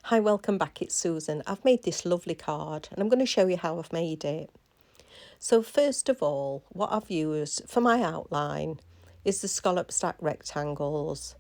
Hi, welcome back, it's Susan. I've made this lovely card and I'm going to show you how I've made it. So first of all, what I've used for my outline is the Scallop stack rectangles.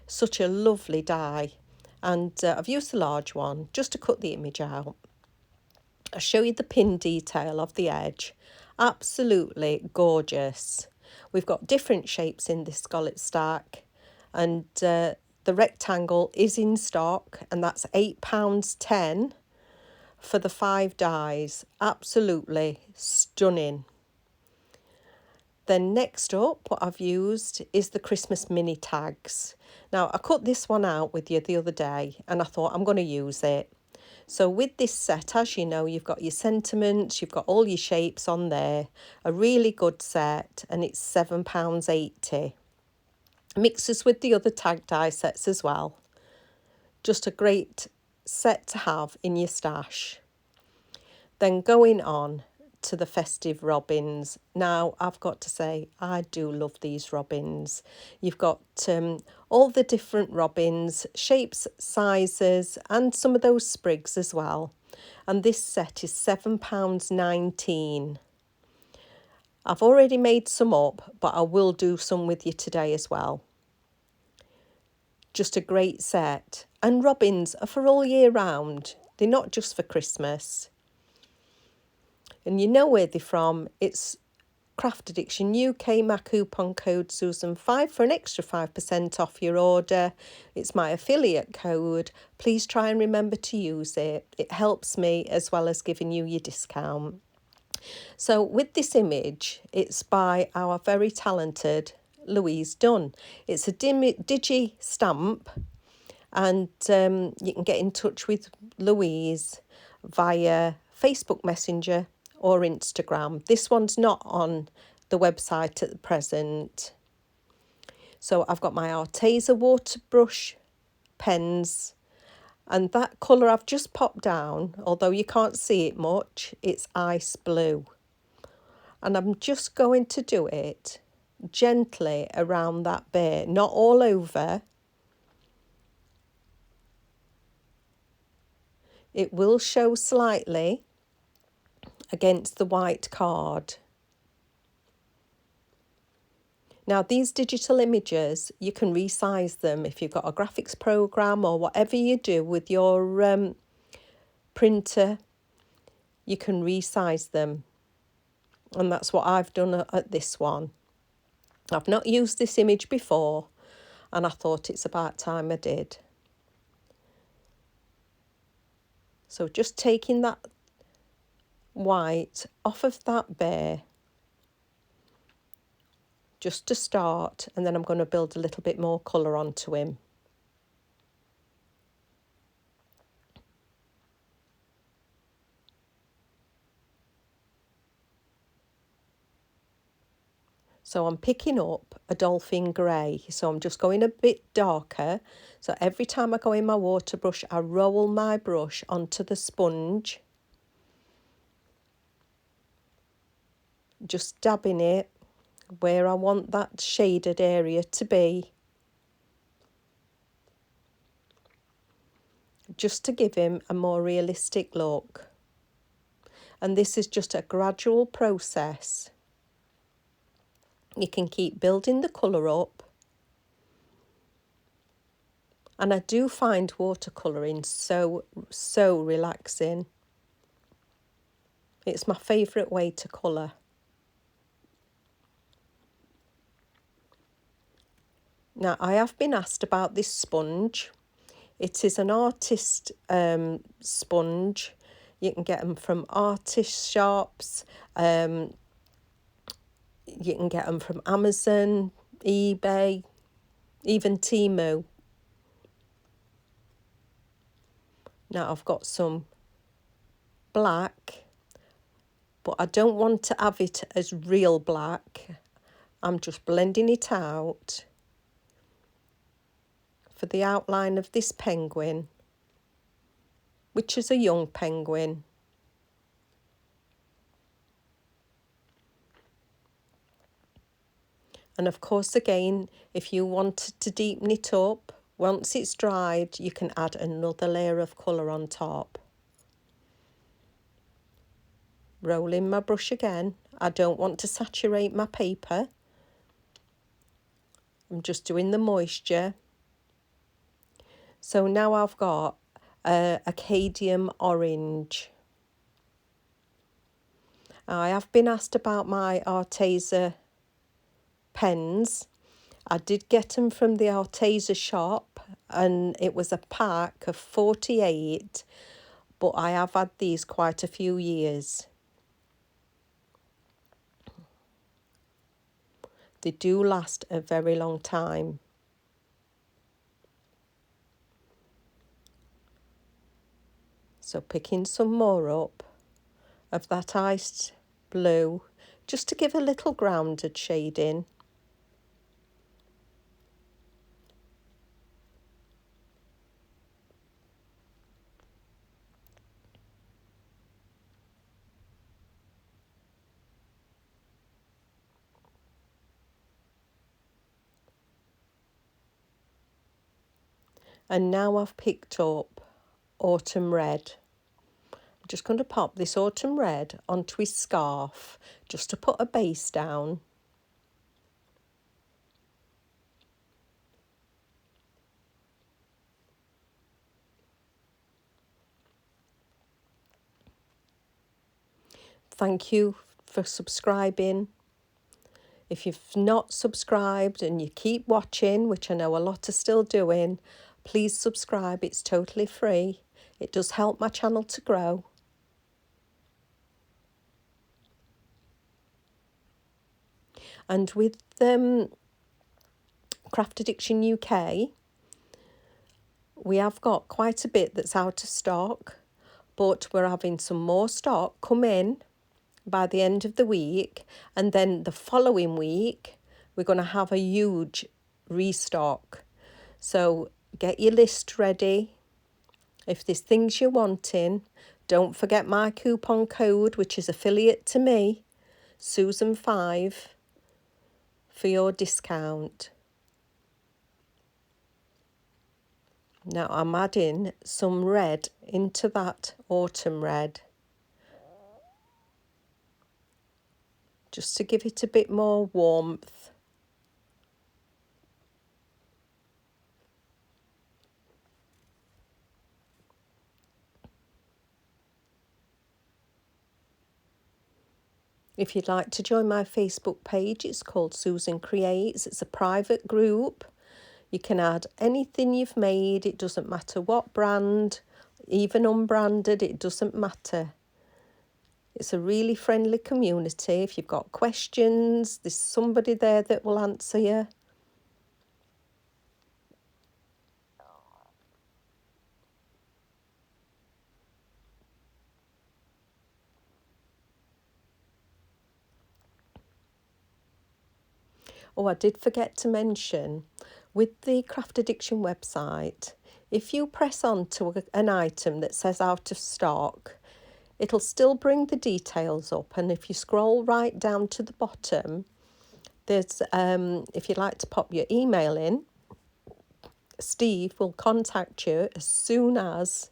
Such a lovely die, and I've used the large one just to cut the image out. I'll show you the pin detail of the edge. Absolutely gorgeous. We've got different shapes in this Scallop stack, and the rectangle is in stock, and that's £8.10 for the 5 dies. Absolutely stunning. Then next up, what I've used is the Christmas mini tags. Now, I cut this one out with you the other day and I thought I'm going to use it. So with this set, as you know, you've got your sentiments, you've got all your shapes on there. A really good set, and it's £7.80. Mixes with the other tag die sets as well. Just a great set to have in your stash. Then going on to the Festive Robins. Now, I've got to say, I do love these robins. You've got all the different robins, shapes, sizes, and some of those sprigs as well. And this set is £7.19. I've already made some up, but I will do some with you today as well. Just a great set. And robins are for all year round. They're not just for Christmas. And you know where they're from. It's Craftaddictionuk, my coupon code susan5 for an extra 5% off your order. It's my affiliate code. Please try and remember to use it. It helps me as well as giving you your discount. So with this image, it's by our very talented Louise Dunne. It's a Digi stamp, and you can get in touch with Louise via Facebook Messenger or Instagram. This one's not on the website at the present. So I've got my Arteza water brush pens, and that colour I've just popped down, although you can't see it much, it's ice blue. And I'm just going to do it gently around that bear, not all over. It will show slightly against the white card. Now, these digital images, you can resize them if you've got a graphics program or whatever you do with your printer, you can resize them. And that's what I've done at this one. I've not used this image before, and I thought it's about time I did. So just taking that white off of that bear, just to start, and then I'm going to build a little bit more colour onto him. So I'm picking up a dolphin grey, so I'm just going a bit darker. So every time I go in my water brush, I roll my brush onto the sponge, just dabbing it where I want that shaded area to be, just to give him a more realistic look. And this is just a gradual process. You can keep building the colour up. And I do find watercolouring so relaxing. It's my favourite way to colour. Now, I have been asked about this sponge. It is an artist sponge. You can get them from artist shops. You can get them from Amazon, eBay, even Temu. Now, I've got some black, but I don't want to have it as real black. I'm just blending it out for the outline of this penguin, which is a young penguin. And of course, again, if you wanted to deepen it up Once it's dried, you can add another layer of colour on top. Roll in my brush again. I don't want to saturate my paper. I'm just doing the moisture. So now I've got a cadmium orange. I have been asked about my Arteza pens. I did get them from the Arteza shop and it was a pack of 48, but I have had these quite a few years. They do last a very long time. So picking some more up of that iced blue, just to give a little grounded shading. And now I've picked up autumn red. I'm just going to pop this autumn red onto his scarf just to put a base down. Thank you for subscribing. If you've not subscribed and you keep watching, which I know a lot are still doing, please subscribe. It's totally free. It does help my channel to grow. And with Craft Addiction UK, we have got quite a bit that's out of stock, but we're having some more stock come in by the end of the week, and then the following week we're going to have a huge restock. So get your list ready. If there's things you're wanting, don't forget my coupon code, which is affiliate to me, Susan5, for your discount. Now I'm adding some red into that autumn red, just to give it a bit more warmth. If you'd like to join my Facebook page, it's called Susan Creates. It's a private group. You can add anything you've made. It doesn't matter what brand, even unbranded, it doesn't matter. It's a really friendly community. If you've got questions, there's somebody there that will answer you. Oh, I did forget to mention, with the Craft Addiction website, if you press on to an item that says out of stock, it'll still bring the details up. And if you scroll right down to the bottom, there's, if you'd like to pop your email in, Steve will contact you as soon as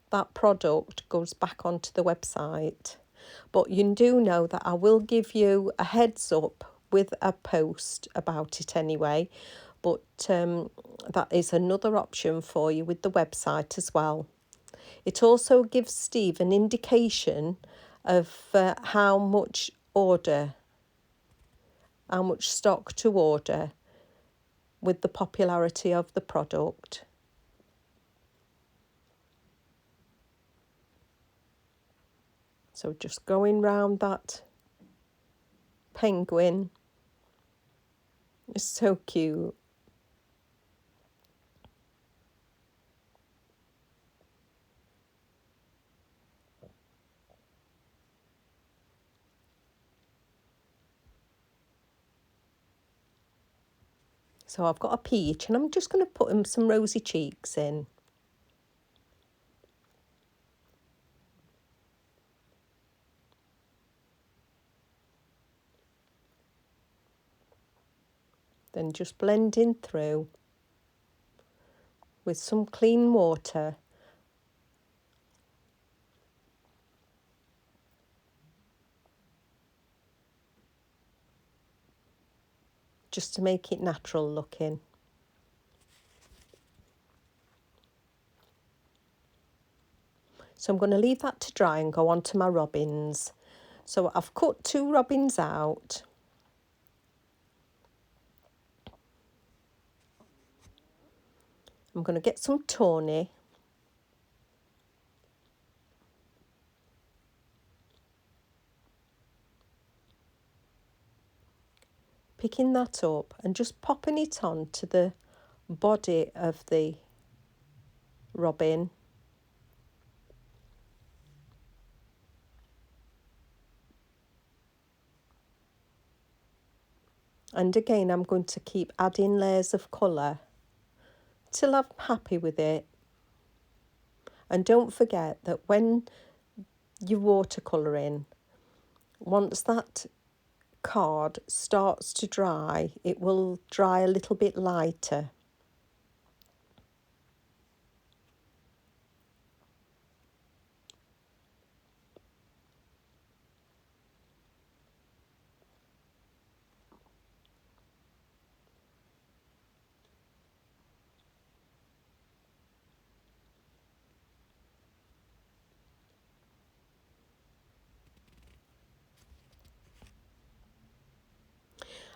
that product goes back onto the website. But you do know that I will give you a heads up with a post about it anyway. But that is another option for you with the website as well. It also gives Steve an indication of how much stock to order with the popularity of the product. So just going round that penguin is so cute. So I've got a peach and I'm just going to put him some rosy cheeks in. Then just blending through. with some clean water. Just to make it natural looking. So I'm going to leave that to dry and go on to my robins. So I've cut 2 robins out. I'm going to get some tawny. Picking that up and just popping it on to the body of the robin. And again, I'm going to keep adding layers of colour till I'm happy with it. And don't forget that when you're watercolouring, once that card starts to dry, it will dry a little bit lighter.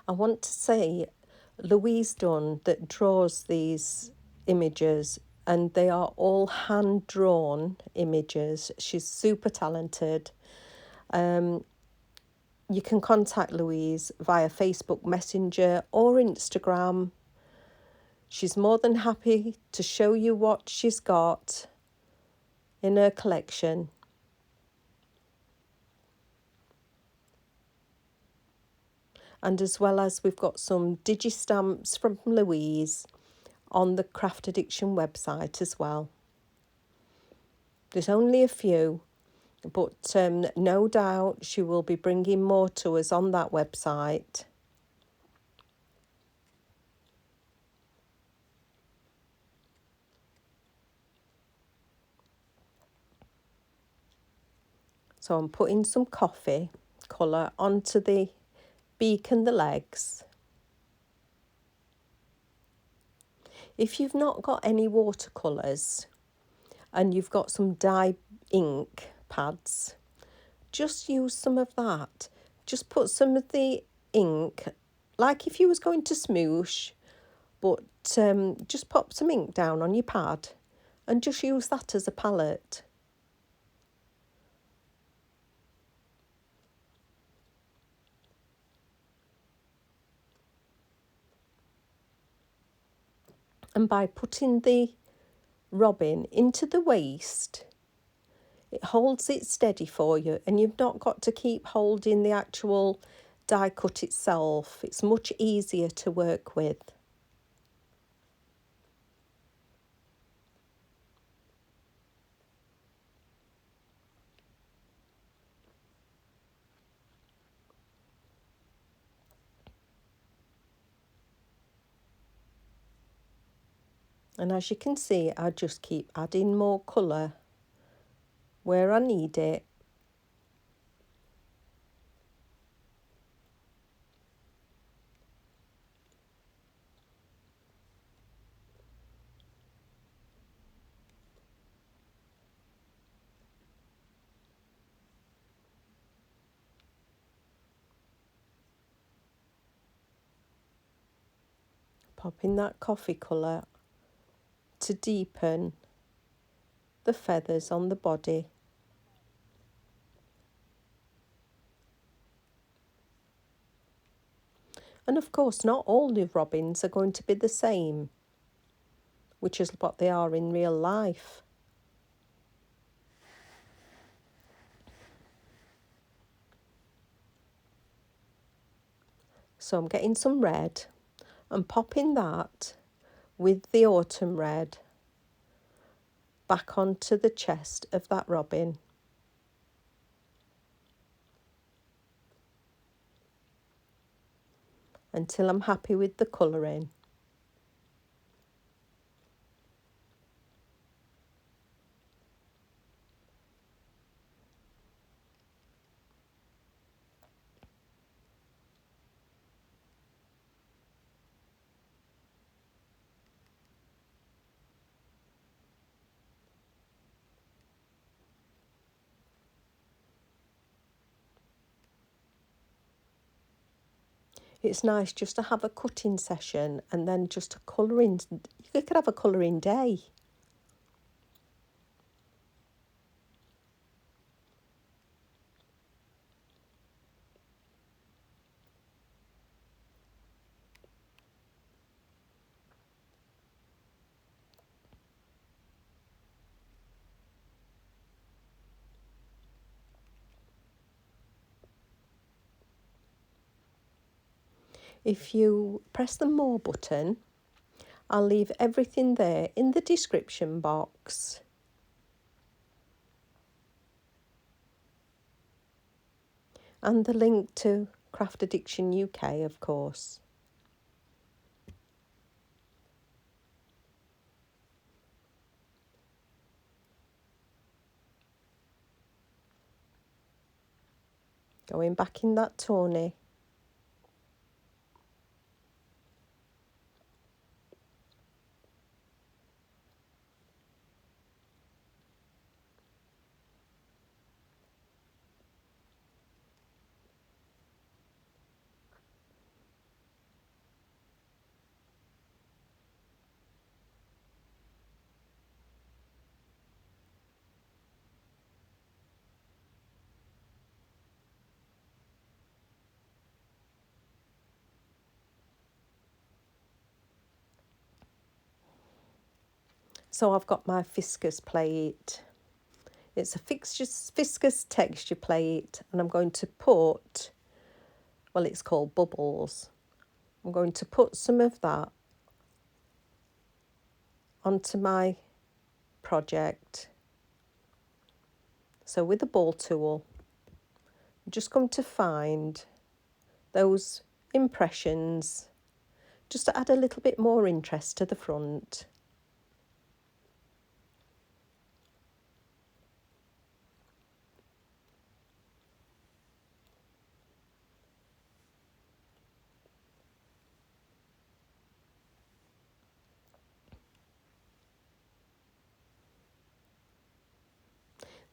I want to say Louise Dunne that draws these images, and they are all hand-drawn images. She's super talented. You can contact Louise via Facebook Messenger or Instagram. She's more than happy to show you what she's got in her collection. And as well as we've got some Digi stamps from Louise on the Craft Addiction website as well. There's only a few, but no doubt she will be bringing more to us on that website. So I'm putting some coffee colour onto the beak and the legs. If you've not got any watercolours and you've got some dye ink pads, just use some of that. Just put some of the ink, like if you was going to smoosh, but just pop some ink down on your pad and just use that as a palette. And by putting the robin into the waist, it holds it steady for you, and you've not got to keep holding the actual die cut itself. It's much easier to work with. And as you can see, I just keep adding more colour where I need it. Popping that coffee colour to deepen the feathers on the body. And of course, not all the robins are going to be the same, which is what they are in real life. So I'm getting some red and popping that with the autumn red back onto the chest of that robin. Until I'm happy with the colouring. It's nice just to have a cutting session and then just a colouring. You could have a colouring day. If you press the more button, I'll leave everything there in the description box. And the link to Craft Addiction UK, of course. Going back in that Tawny. So I've got my Fiskars plate. It's a Fiskars texture plate, and I'm going to put, well, it's called Bubbles. I'm going to put some of that onto my project. So with a ball tool, I'm just going to find those impressions just to add a little bit more interest to the front.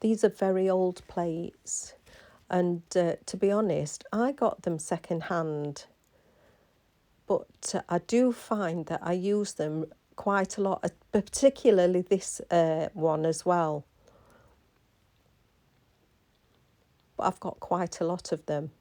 These are very old plates, and to be honest, I got them second hand, but I do find that I use them quite a lot, particularly this one as well. But I've got quite a lot of them.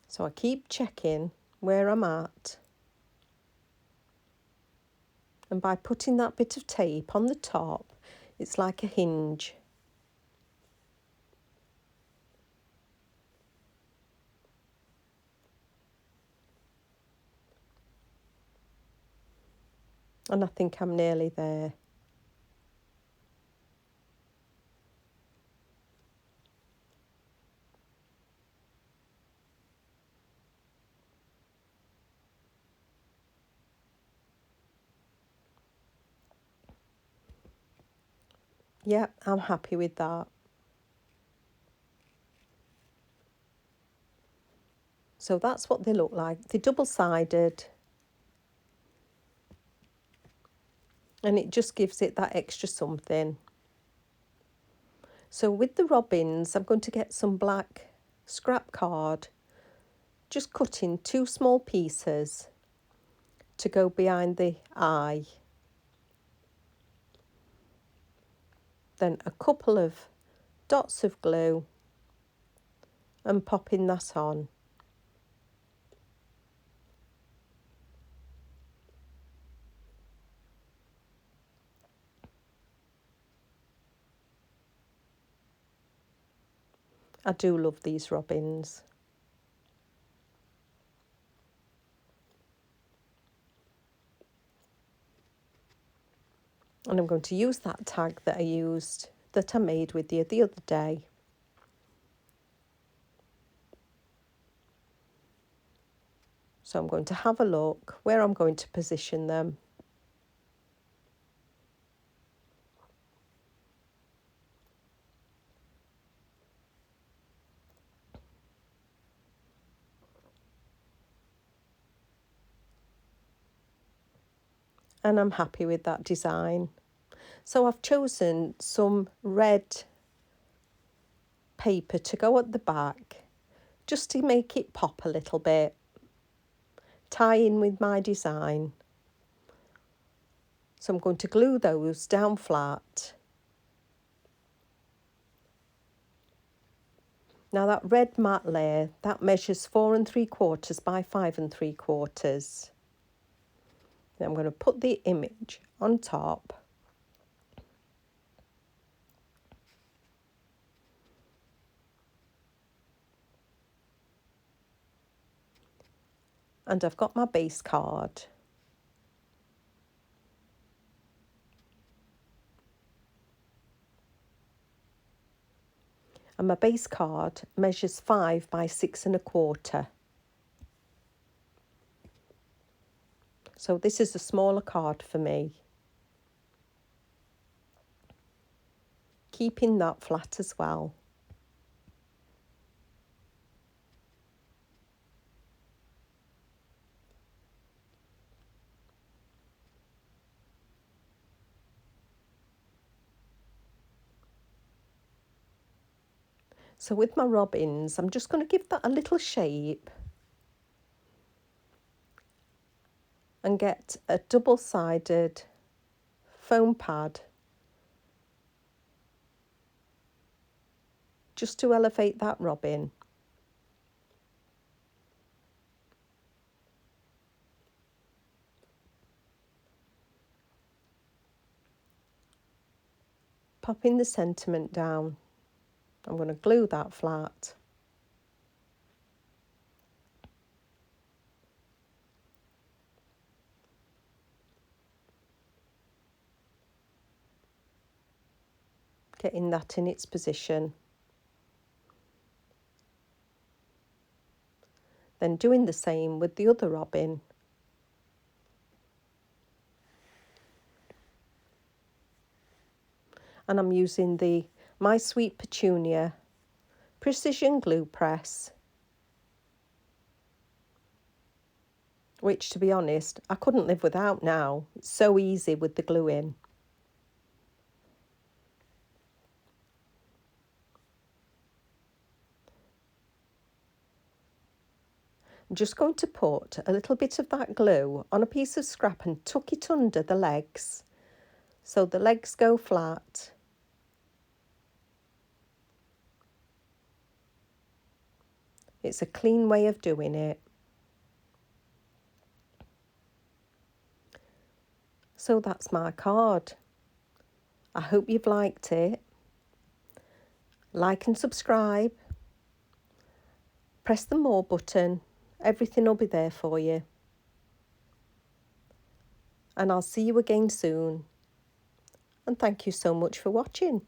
So I keep checking where I'm at. And by putting that bit of tape on the top, it's like a hinge. And I think I'm nearly there. Yeah, I'm happy with that. So that's what they look like. They're double-sided. And it just gives it that extra something. So with the robins, I'm going to get some black scrap card, just cut in 2 small pieces to go behind the eye. Then a couple of dots of glue and popping that on. I do love these robins. And I'm going to use that tag that I made with you the other day. So I'm going to have a look where I'm going to position them. and I'm happy with that design. So I've chosen some red paper to go at the back, just to make it pop a little bit, tie in with my design. So I'm going to glue those down flat. Now that red matte layer, that measures 4 3/4 by 5 3/4. Then I'm going to put the image on top. And I've got my base card. And my base card measures 5 by 6 1/4. So this is a smaller card for me. Keeping that flat as well. So with my robins, I'm just going to give that a little shape and get a double-sided foam pad just to elevate that robin. Popping the sentiment down. I'm going to glue that flat. Getting that in its position. Then doing the same with the other robin. And I'm using the My Sweet Petunia precision glue press, which, to be honest, I couldn't live without now. It's so easy with the glue in. I'm just going to put a little bit of that glue on a piece of scrap and tuck it under the legs, so the legs go flat. It's a clean way of doing it. So that's my card. I hope you've liked it. Like and subscribe. Press the more button. Everything will be there for you. And I'll see you again soon. And thank you so much for watching.